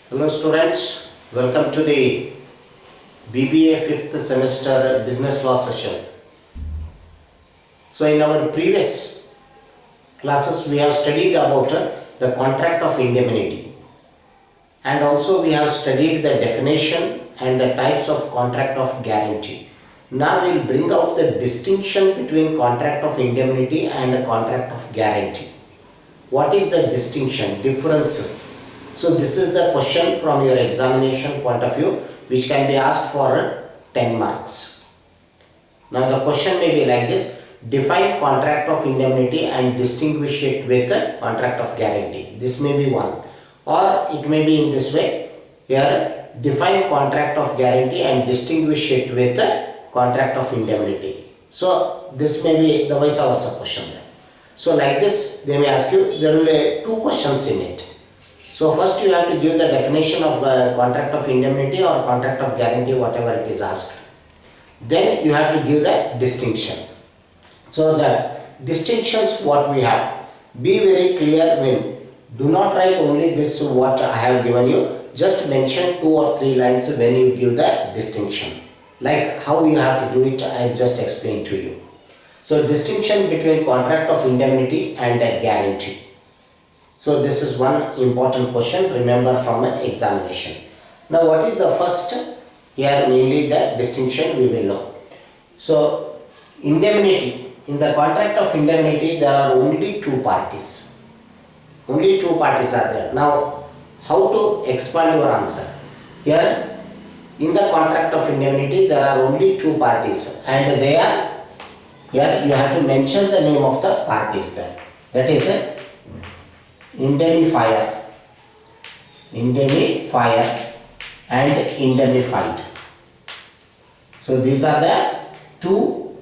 Hello students, welcome to the B.B.A 5th semester business law session. So in our previous classes we have studied about the contract of indemnity, and also we have studied the definition and the types of contract of guarantee. Now we will bring out the distinction between contract of indemnity and a contract of guarantee. What is the distinction, differences? So this is the question from your examination point of view, which can be asked for 10 marks. Now the question may be like this: define contract of indemnity and distinguish it with a contract of guarantee. This may be one, or it may be in this way. Here, define contract of guarantee and distinguish it with a contract of indemnity. So this may be the vice versa question there. So like this, they may ask you, there will be two questions in it. So first you have to give the definition of the contract of indemnity or contract of guarantee, whatever it is asked. Then you have to give the distinction. So the distinctions what we have, be very clear when, do not write only this what I have given you, just mention 2 or 3 lines when you give the distinction. Like how you have to do it, I will just explain to you. So distinction between contract of indemnity and a guarantee. So this is one important question, remember from an examination. Now what is the first? Here mainly the distinction we will know. So indemnity, in the contract of indemnity there are only 2 parties. Only 2 parties are there. Now how to expand your answer? Here in the contract of indemnity there are only 2 parties, and they are, here you have to mention the name of the parties there. That is a indemnifier and indemnified. So these are the 2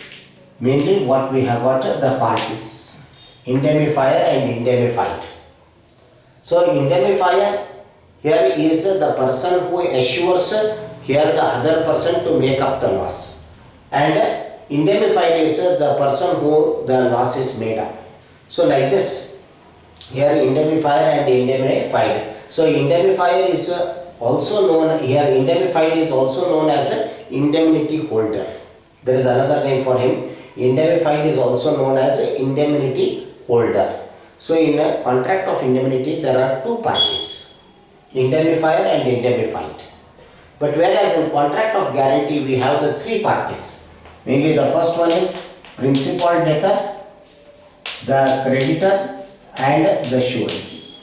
mainly what we have got, the parties, indemnifier and indemnified. So indemnifier here is the person who assures here the other person to make up the loss, and indemnified is the person who the loss is made up. So like this, here indemnifier and indemnified. So indemnifier is also known, here indemnified is also known as an indemnity holder. There is another name for him. Indemnified is also known as an indemnity holder. So in a contract of indemnity there are 2 parties, indemnifier and indemnified. But whereas in contract of guarantee we have the 3 parties. Mainly the first one is principal debtor, the creditor and the surety.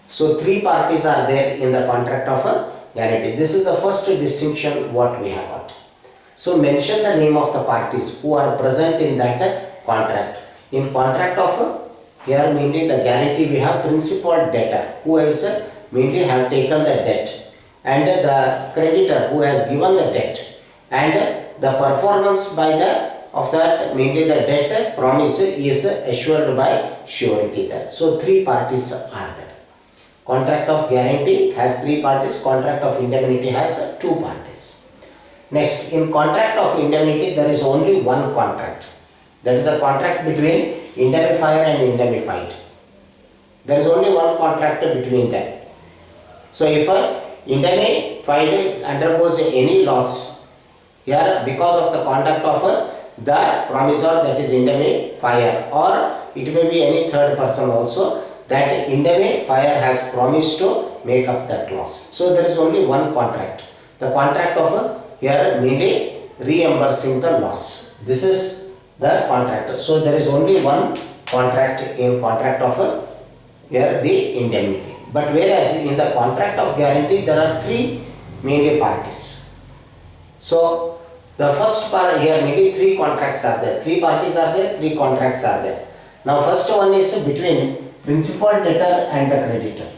So 3 parties are there in the contract of a guarantee. This is the first distinction what we have got. So mention the name of the parties who are present in that contract. In contract of here mainly the guarantee we have principal debtor who has mainly have taken the debt, and the creditor who has given the debt, and the performance by the of that mainly the debt promise is assured by surety there. So 3 parties are there. Contract of guarantee has 3 parties, contract of indemnity has 2 parties. Next, in contract of indemnity there is only one contract. That is a contract between indemnifier and indemnified. There is only one contract between them. So if a indemnified undergoes any loss here because of the conduct of the promisor, that is indemnifier, or it may be any third person also, that indemnifier has promised to make up that loss. So there is only one contract, the contract of here mainly reimbursing the loss. This is the contract. So there is only one contract in contract of here the indemnity. But whereas in the contract of guarantee there are 3 mainly parties. So the first part here maybe 3 contracts are there, 3 parties are there, 3 contracts are there. Now first one is between principal debtor and the creditor.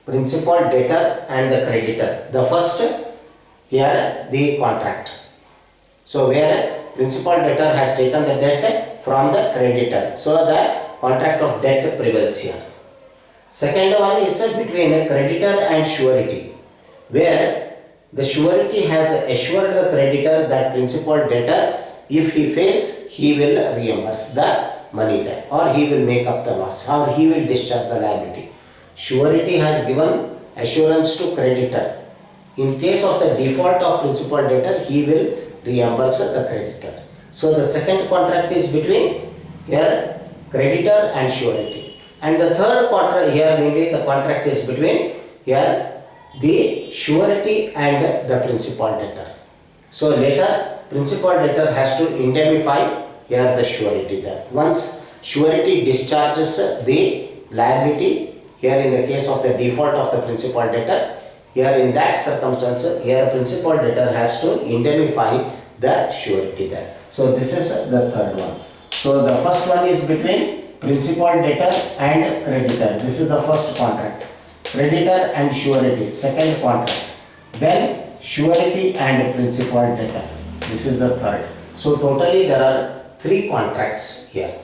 Principal debtor and the creditor. The first here the contract. So where principal debtor has taken the debt from the creditor. So the contract of debt prevails here. Second one is between a creditor and surety, where the surety has assured the creditor that principal debtor, if he fails, he will reimburse the money there, or he will make up the loss, or he will discharge the liability. Surety has given assurance to creditor. In case of the default of principal debtor, he will reimburse the creditor. So the second contract is between here creditor and surety. And the third contract here, mainly the contract is between here the surety and the principal debtor. So later principal debtor has to indemnify here the surety there. Once surety discharges the liability, here in the case of the default of the principal debtor, here in that circumstance, here principal debtor has to indemnify the surety there. So this is the third one. So the first one is between principal debtor and creditor. This is the first contract. Creditor and surety, second contract. Then surety and principal debtor. This is the third. So totally there are 3 contracts here.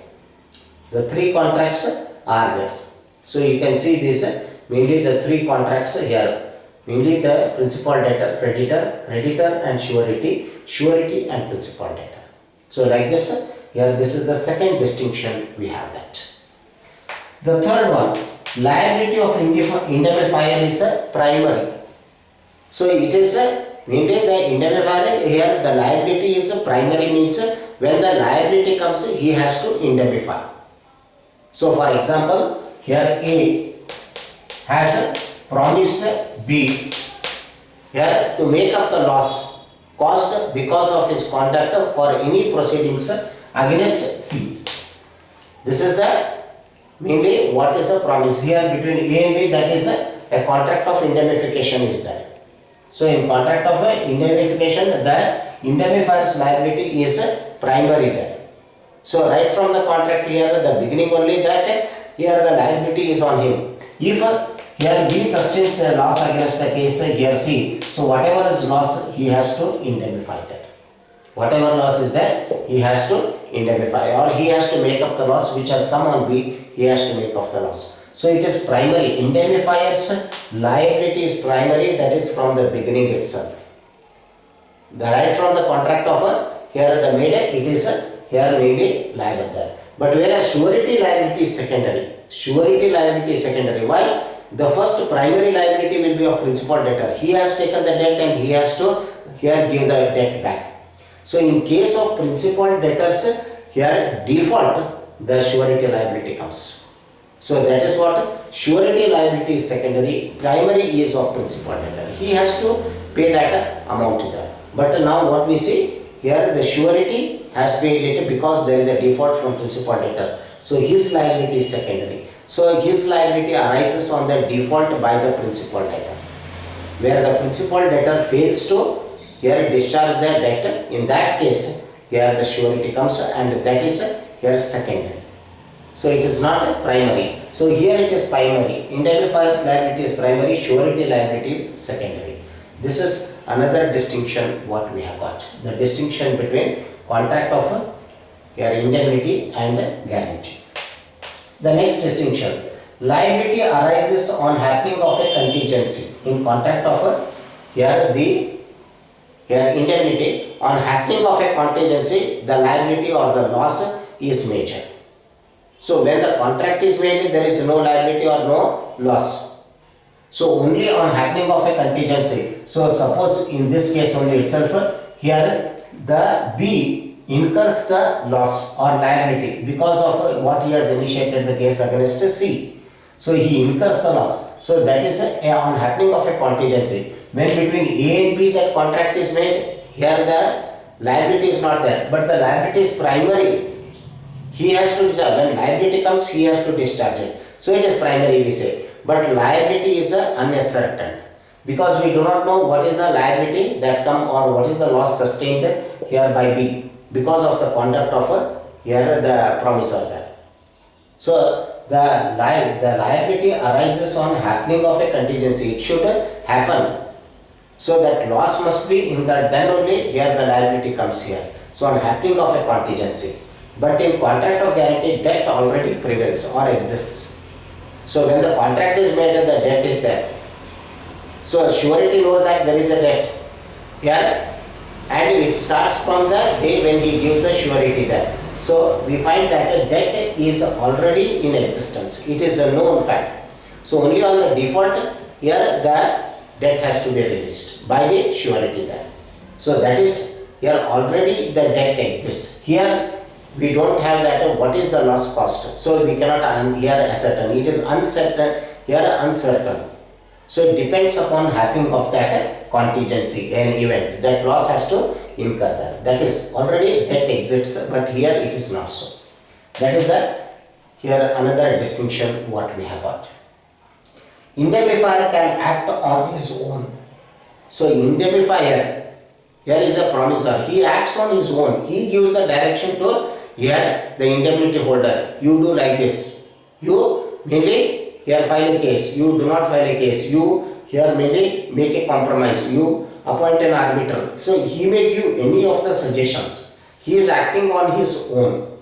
The 3 contracts are there. So you can see this, mainly the 3 contracts here. Mainly the principal debtor, creditor and surety, surety and principal debtor. So like this, here this is the second distinction we have that. The third one, liability of indemnifier is primary. So it is mainly the indemnifier, here the liability is primary, means when the liability comes he has to indemnify. So for example, here A has promised B here to make up the loss caused because of his conduct for any proceedings against C. This is the mainly what is a promise here between A and B, that is a contract of indemnification is there. So in contract of indemnification, the indemnifier's liability is primary there. So right from the contract here, the beginning only, that here the liability is on him. If here B sustains a loss against the case here C, so whatever is loss he has to indemnify that. Whatever loss is there, he has to indemnify, or he has to make up the loss which has come on B, he has to make up the loss. So it is primary. Indemnifier's liability is primary, that is from the beginning itself. The right from the contract of here the made, it is here mainly liable there. But whereas surety liability is secondary. Surety liability is secondary. Why? The first primary liability will be of principal debtor. He has taken the debt and he has to here give the debt back. So in case of principal debtors, here default, the surety liability comes. So that is what surety liability is secondary, primary is of principal debtor. He has to pay that amount there. But now what we see here, the surety has paid it because there is a default from principal debtor. So his liability is secondary. So his liability arises on the default by the principal debtor. Where the principal debtor fails to here discharge the debt, in that case here the surety comes, and that is here secondary. So it is not a primary. So here it is primary. Indemnifier's liability is primary, surety liability is secondary. This is another distinction what we have got. The distinction between contract of here indemnity and guarantee. The next distinction, liability arises on happening of a contingency. In contract of here the indemnity, on happening of a contingency, the liability or the loss is major. So when the contract is made, there is no liability or no loss. So only on happening of a contingency. So suppose in this case only itself, here the B incurs the loss or liability because of what he has initiated the case against C. So he incurs the loss. So that is on happening of a contingency. When between A and B that contract is made, here the liability is not there, but the liability is primary. He has to discharge. When liability comes, he has to discharge it. So it is primary, we say. But liability is uncertain, because we do not know what is the liability that come or what is the loss sustained here by B because of the conduct of here the promisor there. So the liability arises on happening of a contingency. It should happen. So that loss must be in that, then only here the liability comes here. So on happening of a contingency. But in contract of guarantee, debt already prevails or exists. So when the contract is made, the debt is there. So surety knows that there is a debt here, and it starts from the day when he gives the surety there. So we find that a debt is already in existence. It is a known fact. So only on the default here the debt has to be released by the surety there. So that is, here already the debt exists. Here we don't have that what is the loss cost. So we cannot here ascertain. It is uncertain, here uncertain. So it depends upon happening of that contingency, an event. That loss has to incur there. That is already debt exists, but here it is not so. That is the here another distinction what we have got. Indemnifier can act on his own. So indemnifier here is a promisor. He acts on his own. He gives the direction to here the indemnity holder. You do like this. You mainly here file a case. You do not file a case. You here mainly make a compromise. You appoint an arbiter. So he may give any of the suggestions. He is acting on his own.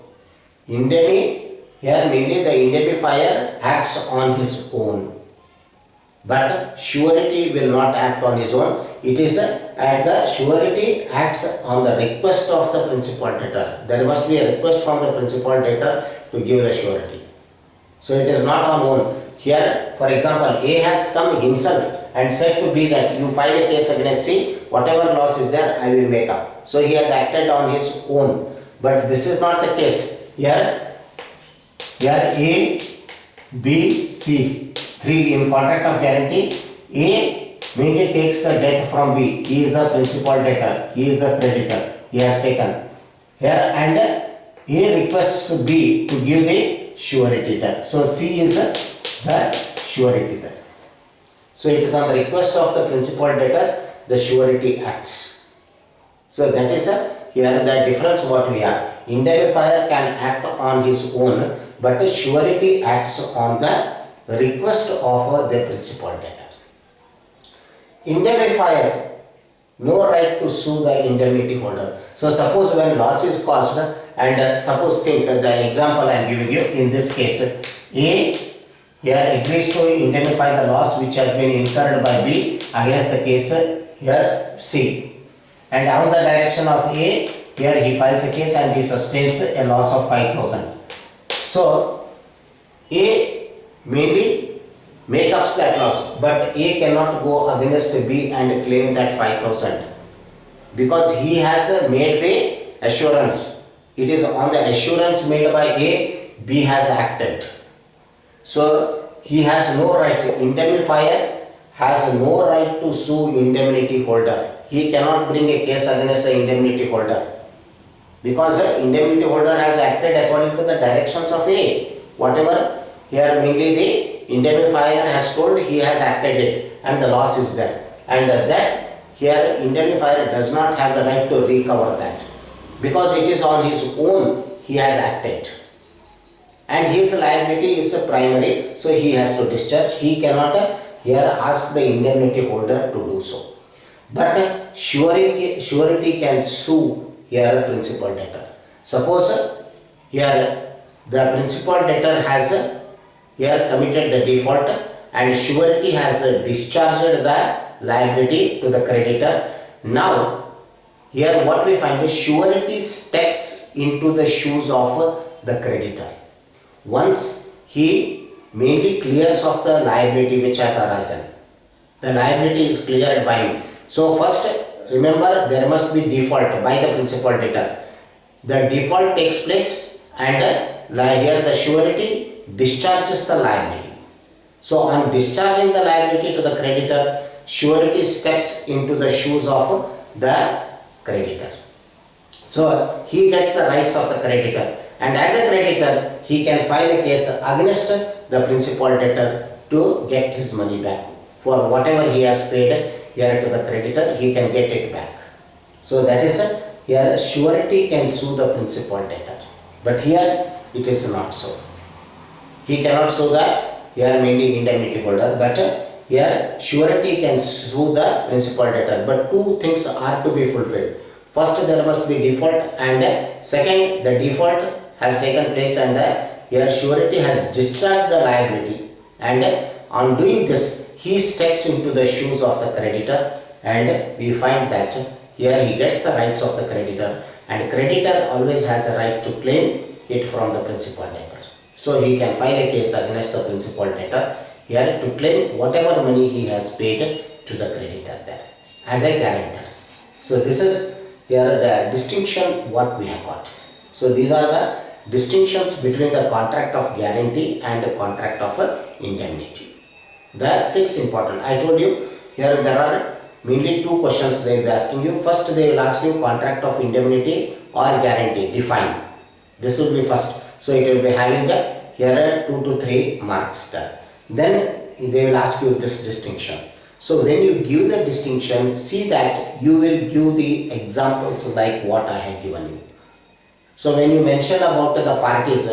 Here mainly the indemnifier acts on his own. But surety will not act on his own. It is and the surety acts on the request of the principal debtor. There must be a request from the principal debtor to give the surety. So it is not on own. Here, for example, A has come himself and said to B that you file a case against C, whatever loss is there, I will make up. So he has acted on his own. But this is not the case. Here A, B, C, three in contract of guarantee. A mainly takes the debt from B. He is the principal debtor. He is the creditor. He has taken. Here and A requests B to give the surety there. So C is the surety there. So it is on the request of the principal debtor the surety acts. So that is here the difference what we have. Indemnifier can act on his own, but the surety acts on the request of the principal debtor. Indemnifier, no right to sue the indemnity holder. So suppose when loss is caused and suppose think the example I am giving you in this case, A here agrees to indemnify the loss which has been incurred by B against the case here C, and on the direction of A here he files a case and he sustains a loss of 5,000. So A mainly make up that loss, but A cannot go against B and claim that 5,000 because he has made the assurance. It is on the assurance made by A, B has acted. So he has no right to, indemnifier has no right to sue indemnity holder. He cannot bring a case against the indemnity holder because the indemnity holder has acted according to the directions of A. Whatever here mainly the indemnifier has told, he has acted it and the loss is there, and that here indemnifier does not have the right to recover that because it is on his own he has acted and his liability is primary, so he has to discharge. He cannot here ask the indemnity holder to do so. But surety can sue here principal debtor. Suppose here the principal debtor has here committed the default and surety has discharged the liability to the creditor. Now here what we find is surety steps into the shoes of the creditor. Once he mainly clears off the liability which has arisen, the liability is cleared by him. So first remember there must be default by the principal debtor. The default takes place and here the surety discharges the liability. So on discharging the liability to the creditor, surety steps into the shoes of the creditor. So he gets the rights of the creditor, and as a creditor he can file a case against the principal debtor to get his money back. For whatever he has paid here to the creditor, he can get it back. So that is here surety can sue the principal debtor, but here it is not so. He cannot sue the here mainly indemnity holder, but here surety can sue the principal debtor. But two things are to be fulfilled. First, there must be default, and second, the default has taken place and here surety has discharged the liability, and on doing this he steps into the shoes of the creditor, and we find that here he gets the rights of the creditor, and creditor always has a right to claim it from the principal debtor. So he can file a case against the principal debtor here to claim whatever money he has paid to the creditor there as a guarantor. So this is here the distinction what we have got. So these are the distinctions between the contract of guarantee and the contract of indemnity. The 6 important. I told you here there are mainly 2 questions they will be asking you. First they will ask you contract of indemnity or guarantee, define. This will be first. So it will be having here 2 to 3 marks there. Then they will ask you this distinction. So when you give the distinction, see that you will give the examples like what I have given you. So when you mention about the parties,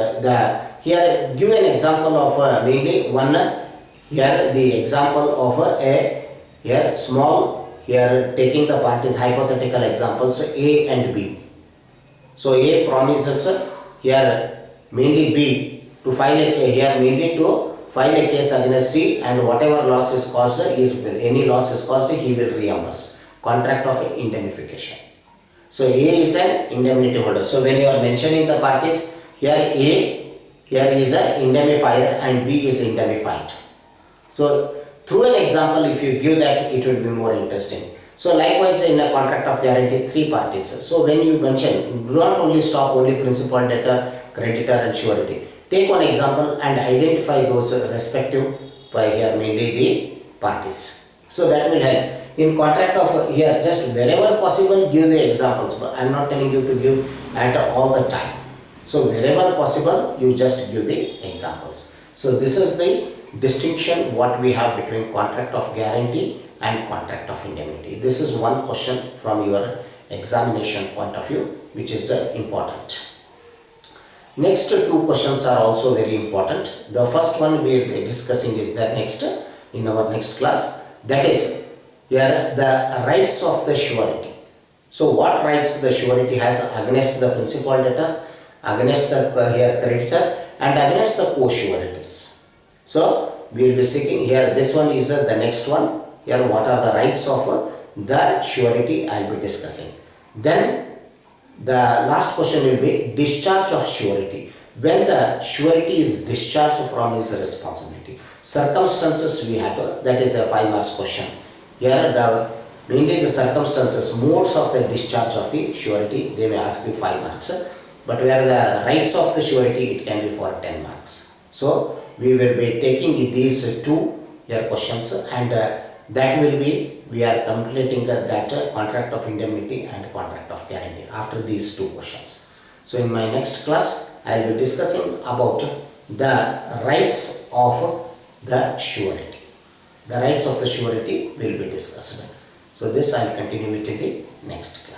here give an example of mainly one, here the example of a here small, here taking the parties hypothetical examples A and B. So A promises here mainly B to file a case, here mainly to file a case against C, and whatever loss is caused, if any loss is caused, he will reimburse. Contract of indemnification. So A is an indemnity holder. So when you are mentioning the parties, here A here is an indemnifier and B is indemnified. So through an example, if you give that, it will be more interesting. So likewise in a contract of guarantee, 3 parties. So when you mention, do not only stop only principal, debtor, creditor and surety. Take one example and identify those respective by here mainly the parties. So that will help. In contract of here, just wherever possible give the examples, but I am not telling you to give at all the time. So wherever possible you just give the examples. So this is the distinction what we have between contract of guarantee and contract of indemnity. This is one question from your examination point of view which is important. Next 2 questions are also very important. The first one we will be discussing is the next in our next class, that is here the rights of the surety. So what rights the surety has against the principal debtor, against the here creditor and against the co-sureties. So we will be seeking here, this one is the next one. Here what are the rights of the surety I will be discussing. Then the last question will be discharge of surety. When the surety is discharged from his responsibility. Circumstances we have to, that is a 5 marks question. Here the mainly the circumstances, modes of the discharge of the surety, they may ask you 5 marks. But where the rights of the surety, it can be for 10 marks. So we will be taking these 2 here questions, and that will be, we are completing that contract of indemnity and contract of guarantee after these 2 questions. So in my next class I will be discussing about the rights of the surety. The rights of the surety will be discussed. So this I will continue with in the next class.